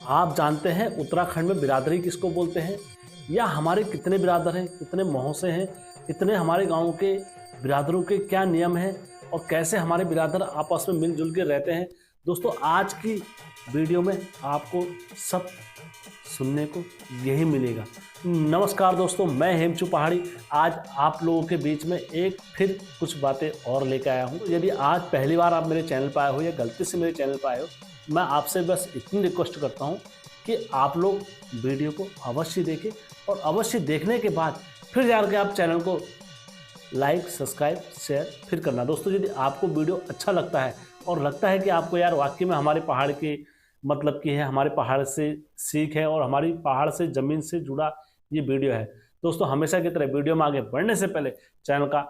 आप जानते हैं उत्तराखंड में बिरादरी किसको बोलते हैं, या हमारे कितने बिरादर हैं, कितने महोसे हैं, कितने हमारे गांव के बिरादरों के क्या नियम हैं और कैसे हमारे बिरादर आपस में मिलजुल के रहते हैं। दोस्तों आज की वीडियो में आपको सब सुनने को यही मिलेगा। नमस्कार दोस्तों, मैं हेमचू पहाड़ी आज आप लोगों के बीच में एक फिर कुछ बातें और लेकर आया हूँ। यदि आज पहली बार आप मेरे चैनल पर आए हो या गलती से मेरे चैनल पर आए हो, मैं आपसे बस इतनी रिक्वेस्ट करता हूँ कि आप लोग वीडियो को अवश्य देखें और अवश्य देखने के बाद फिर जाकर के आप चैनल को लाइक, सब्सक्राइब, शेयर फिर करना। दोस्तों यदि आपको वीडियो अच्छा लगता है और लगता है कि आपको यार वाकई में हमारे पहाड़ की मतलब की है, हमारे पहाड़ से सीख है और हमारी पहाड़ से ज़मीन से जुड़ा ये वीडियो है, दोस्तों हमेशा की तरह वीडियो में आगे बढ़ने से पहले चैनल का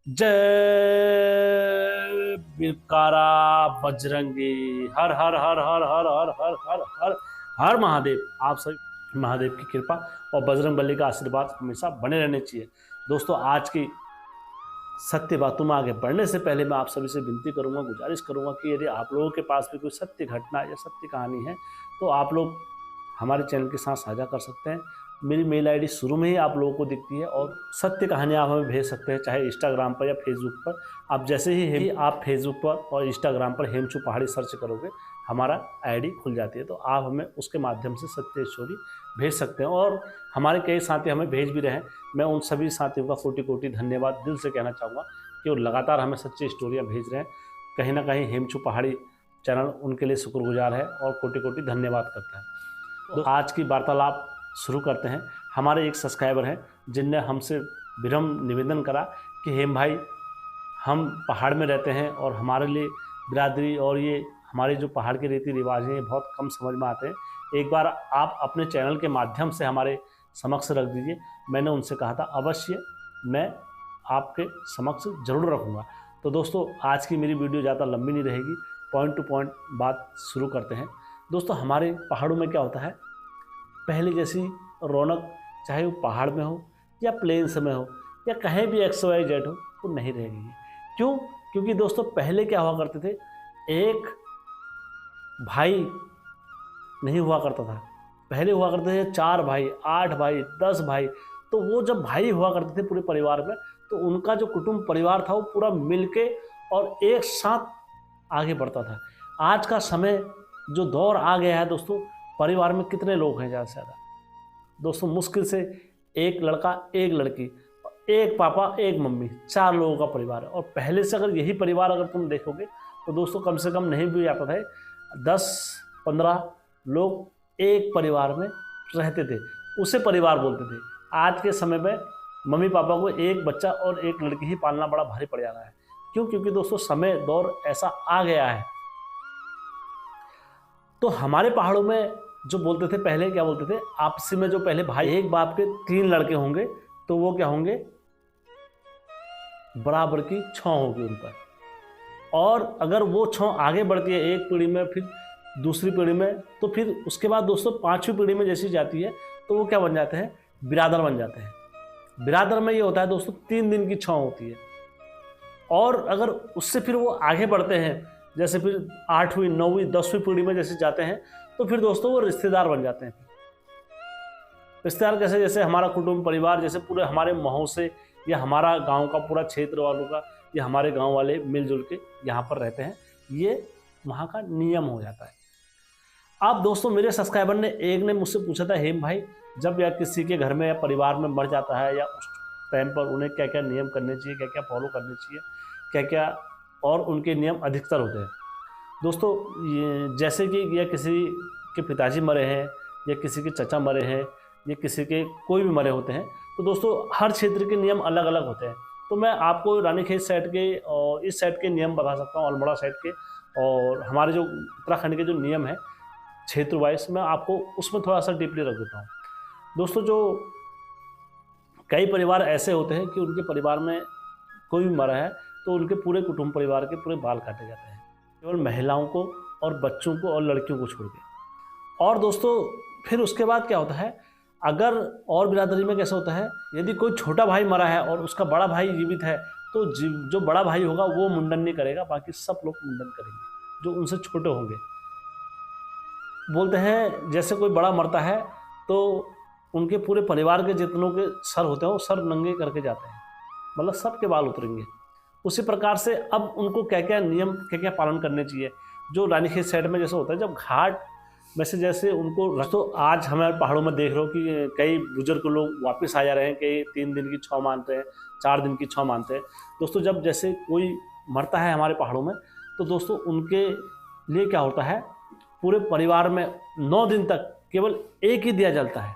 जय बिरकारा बजरंगी हर हर हर हर हर हर हर हर हर हर महादेव। आप सभी महादेव की कृपा और बजरंग बली का आशीर्वाद हमेशा बने रहने चाहिए। दोस्तों आज की सत्य बातों में आगे बढ़ने से पहले मैं आप सभी से विनती करूंगा, गुजारिश करूंगा कि यदि आप लोगों के पास भी कोई सत्य घटना या सत्य कहानी है तो आप लोग हमारे चैनल के साथ साझा कर सकते हैं। मेरी मेल आईडी शुरू में ही आप लोगों को दिखती है और सत्य कहानियाँ आप हमें भेज सकते हैं, चाहे इंस्टाग्राम पर या फेसबुक पर। आप जैसे ही आप फेसबुक पर और इंस्टाग्राम पर हेमचू पहाड़ी सर्च करोगे हमारा आईडी खुल जाती है, तो आप हमें उसके माध्यम से सत्य स्टोरी भेज सकते हैं। और हमारे कई साथी हमें भेज भी रहे हैं। मैं उन सभी साथियों का कोटि कोटि धन्यवाद दिल से कहना चाहूँगा कि वो लगातार हमें सच्ची स्टोरियाँ भेज रहे हैं। कहीं ना कहीं हेमचू पहाड़ी चैनल उनके लिए शुक्रगुजार है और कोटि कोटि धन्यवाद करता है। तो आज की वार्तालाप शुरू करते हैं। हमारे एक सब्सक्राइबर हैं जिनने हमसे विनम्र निवेदन करा कि हेम भाई, हम पहाड़ में रहते हैं और हमारे लिए बिरादरी और ये हमारे जो पहाड़ के रीति रिवाज हैं ये बहुत कम समझ में आते हैं। एक बार आप अपने चैनल के माध्यम से हमारे समक्ष रख दीजिए। मैंने उनसे कहा था अवश्य मैं आपके समक्ष ज़रूर रखूँगा। तो दोस्तों आज की मेरी वीडियो ज़्यादा लंबी नहीं रहेगी, पॉइंट टू पॉइंट बात शुरू करते हैं। दोस्तों हमारे पहाड़ों में क्या होता है, पहले जैसी रौनक चाहे वो पहाड़ में हो या प्लेन्स में हो या कहीं भी XYZ हो वो नहीं रह गई है। क्यों? क्योंकि दोस्तों पहले क्या हुआ करते थे, एक भाई नहीं हुआ करता था, पहले हुआ करते थे 4 भाई, 8 भाई, 10 भाई। तो वो जब भाई हुआ करते थे पूरे परिवार में तो उनका जो कुटुंब परिवार था वो पूरा मिलके और एक साथ आगे बढ़ता था। आज का समय जो दौर आ गया है दोस्तों, परिवार में कितने लोग हैं ज़्यादा से ज़्यादा दोस्तों, मुश्किल से एक लड़का एक लड़की, एक पापा एक मम्मी, 4 लोगों का परिवार है। और पहले से अगर यही परिवार अगर तुम देखोगे तो दोस्तों कम से कम नहीं भी आता था 10-15 लोग एक परिवार में रहते थे, उसे परिवार बोलते थे। आज के समय में मम्मी पापा को एक बच्चा और एक लड़की ही पालना बड़ा भारी पड़ जा रहा है। क्यों? क्योंकि दोस्तों समय दौर ऐसा आ गया है। तो हमारे पहाड़ों में जो बोलते थे पहले, क्या बोलते थे आपसी में, जो पहले भाई एक बाप के 3 लड़के होंगे तो वो क्या होंगे, बराबर की 6 होगी उन पर। और अगर वो 6 आगे बढ़ती है एक पीढ़ी में, फिर दूसरी पीढ़ी में, तो फिर उसके बाद दोस्तों 5वीं पीढ़ी में जैसी जाती है तो वो क्या बन जाते हैं, बिरादर बन जाते हैं। बिरादर में ये होता है दोस्तों 3 दिन की 6 होती है। और अगर उससे फिर वो आगे बढ़ते हैं, जैसे फिर 8वीं 9वीं 10वीं पीढ़ी में जैसे जाते हैं तो फिर दोस्तों वो रिश्तेदार बन जाते हैं। रिश्तेदार कैसे, जैसे हमारा कुटुंब परिवार, जैसे पूरे हमारे महोसे या हमारा गांव का पूरा क्षेत्र वालों का या हमारे गांव वाले मिलजुल के यहाँ पर रहते हैं, ये वहाँ का नियम हो जाता है। अब दोस्तों मेरे सब्सक्राइबर ने एक ने मुझसे पूछा था, हेम भाई जब या किसी के घर में या परिवार में मर जाता है या उस टाइम पर उन्हें क्या क्या नियम करने चाहिए, क्या क्या फॉलो करने चाहिए, क्या क्या और उनके नियम अधिकतर होते हैं। दोस्तों ये जैसे कि या किसी के पिताजी मरे हैं या किसी के चचा मरे हैं या किसी के कोई भी मरे होते हैं, तो दोस्तों हर क्षेत्र के नियम अलग अलग होते हैं। तो मैं आपको रानीखेत साइड के और इस साइड के नियम बता सकता हूँ, अल्मोड़ा साइड के, और हमारे जो उत्तराखंड के जो नियम है क्षेत्र वाइज, मैं आपको उसमें थोड़ा सा डीपली रख देता हूँ। दोस्तों जो कई परिवार ऐसे होते हैं कि उनके परिवार में कोई भी मरा है तो उनके पूरे कुटुंब परिवार के पूरे बाल काटे जाते हैं। केवल महिलाओं को और बच्चों को और लड़कियों को छोड़ के। और दोस्तों फिर उसके बाद क्या होता है, अगर और बिरादरी में कैसा होता है, यदि कोई छोटा भाई मरा है और उसका बड़ा भाई जीवित है तो जो बड़ा भाई होगा वो मुंडन नहीं करेगा, बाकी सब लोग मुंडन करेंगे जो उनसे छोटे होंगे। बोलते हैं जैसे कोई बड़ा मरता है तो उनके पूरे परिवार के जितनों के सर होते हैं वो सर नंगे करके जाते हैं, मतलब सबके बाल उतरेंगे। उसी प्रकार से अब उनको क्या क्या नियम क्या क्या पालन करने चाहिए, जो रानीखेत साइड में जैसे होता है जब घाट में से जैसे उनको तो आज हमारे पहाड़ों में देख रहे हो कि कई बुजुर्ग लोग वापस आ जा रहे हैं, कई 3 दिन की छाव मानते हैं, 4 दिन की छाव मानते हैं। दोस्तों जब जैसे कोई मरता है हमारे पहाड़ों में तो दोस्तों उनके लिए क्या होता है, पूरे परिवार में 9 दिन तक केवल एक ही दिया जलता है,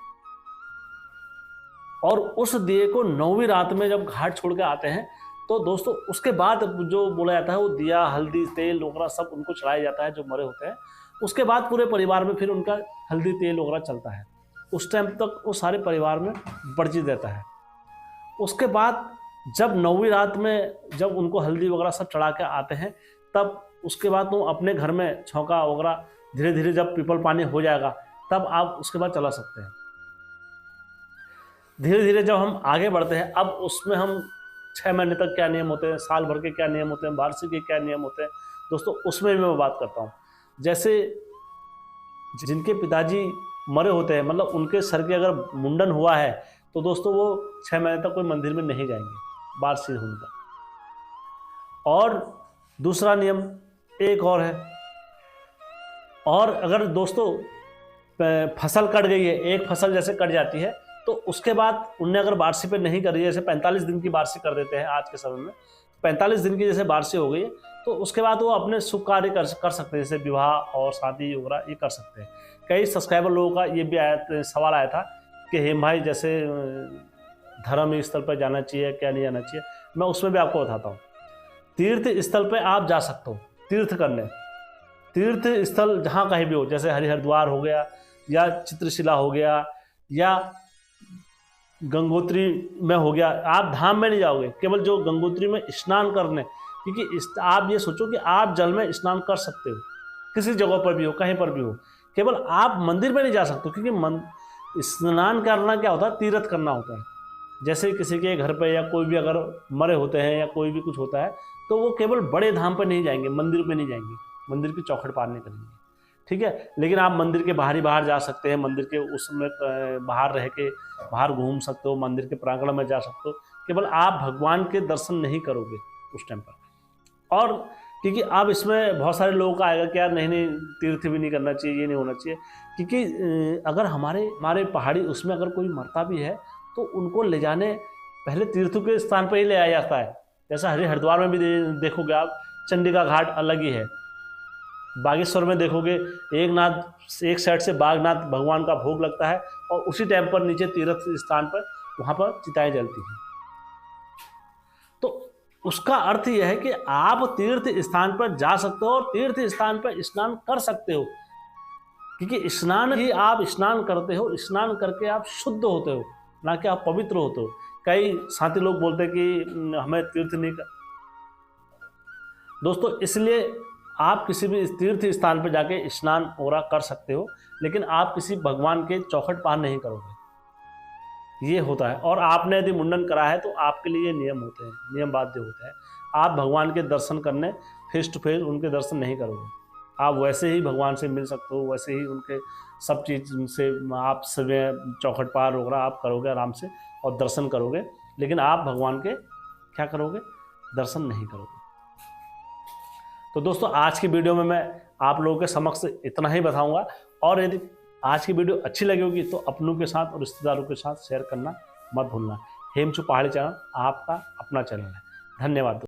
और उस दिए को 9वीं रात में जब घाट छोड़ के आते हैं तो दोस्तों उसके बाद जो बोला जाता है वो दिया, हल्दी, तेल वगैरह सब उनको चढ़ाया जाता है जो मरे होते हैं। उसके बाद पूरे परिवार में फिर उनका हल्दी तेल वगैरह चलता है, उस टाइम तक वो सारे परिवार में वर्जित रहता है। उसके बाद जब 9वीं रात में जब उनको हल्दी वगैरह सब चढ़ा के आते हैं तब उसके बाद वो अपने घर में छौंका वगैरह धीरे धीरे जब पीपल पानी हो जाएगा तब आप उसके बाद चला सकते हैं। धीरे धीरे जब हम आगे बढ़ते हैं अब उसमें हम 6 महीने तक क्या नियम होते हैं, साल भर के क्या नियम होते हैं, वार्षिक के क्या नियम होते हैं, दोस्तों उसमें भी मैं बात करता हूँ। जैसे जिनके पिताजी मरे होते हैं, मतलब उनके सर के अगर मुंडन हुआ है तो दोस्तों वो 6 महीने तक कोई मंदिर में नहीं जाएंगे वार्षिक होने तक। और दूसरा नियम एक और है, और अगर दोस्तों फसल कट गई है, एक फसल जैसे कट जाती है तो उसके बाद उनने अगर वार्षिक पे नहीं करी, जैसे 45 दिन की वार्षिक कर देते हैं आज के समय में, 45 दिन की जैसे वार्षिक हो गई है तो उसके बाद वो अपने शुभ कार्य कर सकते हैं, जैसे विवाह और शादी वगैरह ये कर सकते हैं। कई सब्सक्राइबर लोगों का ये भी सवाल आया था कि हेम भाई जैसे धर्म स्थल पर जाना चाहिए क्या नहीं जाना चाहिए, मैं उसमें भी आपको बताता हूँ। तीर्थ स्थल पर आप जा सकते हो तीर्थ करने, तीर्थ स्थल जहाँ कहीं भी हो, जैसे हरिद्वार हो गया या चित्रशिला हो गया या गंगोत्री में हो गया। आप धाम में नहीं जाओगे, केवल जो गंगोत्री में स्नान करने, क्योंकि आप ये सोचो कि आप जल में स्नान कर सकते हो किसी जगह पर भी हो, कहीं पर भी हो, केवल आप मंदिर में नहीं जा सकते, क्योंकि स्नान करना क्या होता है, तीर्थ करना होता है। जैसे किसी के घर पे या कोई भी अगर मरे होते हैं या कोई भी कुछ होता है तो वो केवल बड़े धाम पर नहीं जाएंगे, मंदिर में नहीं जाएंगे, मंदिर की चौखट पार नहीं करेंगे, ठीक है। लेकिन आप मंदिर के बाहर जा सकते हैं, मंदिर के उसमें बाहर रह के बाहर घूम सकते हो, मंदिर के प्रांगण में जा सकते हो, केवल आप भगवान के दर्शन नहीं करोगे उस टाइम पर। और क्योंकि अब इसमें बहुत सारे लोगों का आएगा कि यार नहीं तीर्थ भी नहीं करना चाहिए, ये नहीं होना चाहिए, क्योंकि अगर हमारे पहाड़ी उसमें अगर कोई मरता भी है तो उनको ले जाने पहले तीर्थों के स्थान पर ही ले आया जाता है। जैसा हरिद्वार में भी देखोगे आप, चंडिका घाट अलग ही है, बागेश्वर में देखोगे एक साइड से बागनाथ भगवान का भोग लगता है और उसी टाइम पर नीचे तीर्थ स्थान पर वहाँ पर चिताएं जलती हैं। तो उसका अर्थ यह है कि आप तीर्थ स्थान पर जा सकते हो और तीर्थ स्थान पर स्नान कर सकते हो, क्योंकि स्नान ही आप स्नान करते हो, स्नान करके आप शुद्ध होते हो, ना कि आप पवित्र होते हो। कई साथी लोग बोलते हैं कि हमें तीर्थ नहीं कर, दोस्तों इसलिए आप किसी भी तीर्थ स्थान पर जाके स्नान वगैरह कर सकते हो, लेकिन आप किसी भगवान के चौखट पार नहीं करोगे, ये होता है। और आपने यदि मुंडन करा है तो आपके लिए ये नियम होते हैं, नियम बाध्य होते हैं। आप भगवान के दर्शन करने फेस टू फेस उनके दर्शन नहीं करोगे, आप वैसे ही भगवान से मिल सकते हो, वैसे ही उनके सब चीज़ से आप सब चौखट पार वगैरह आप करोगे आराम से और दर्शन करोगे, लेकिन आप भगवान के क्या करोगे, दर्शन नहीं करोगे। तो दोस्तों आज की वीडियो में मैं आप लोगों के समक्ष इतना ही बताऊंगा, और यदि आज की वीडियो अच्छी लगी होगी तो अपनों के साथ और रिश्तेदारों के साथ शेयर करना मत भूलना। हेमचू पहाड़ी चैनल आपका अपना चैनल है। धन्यवाद।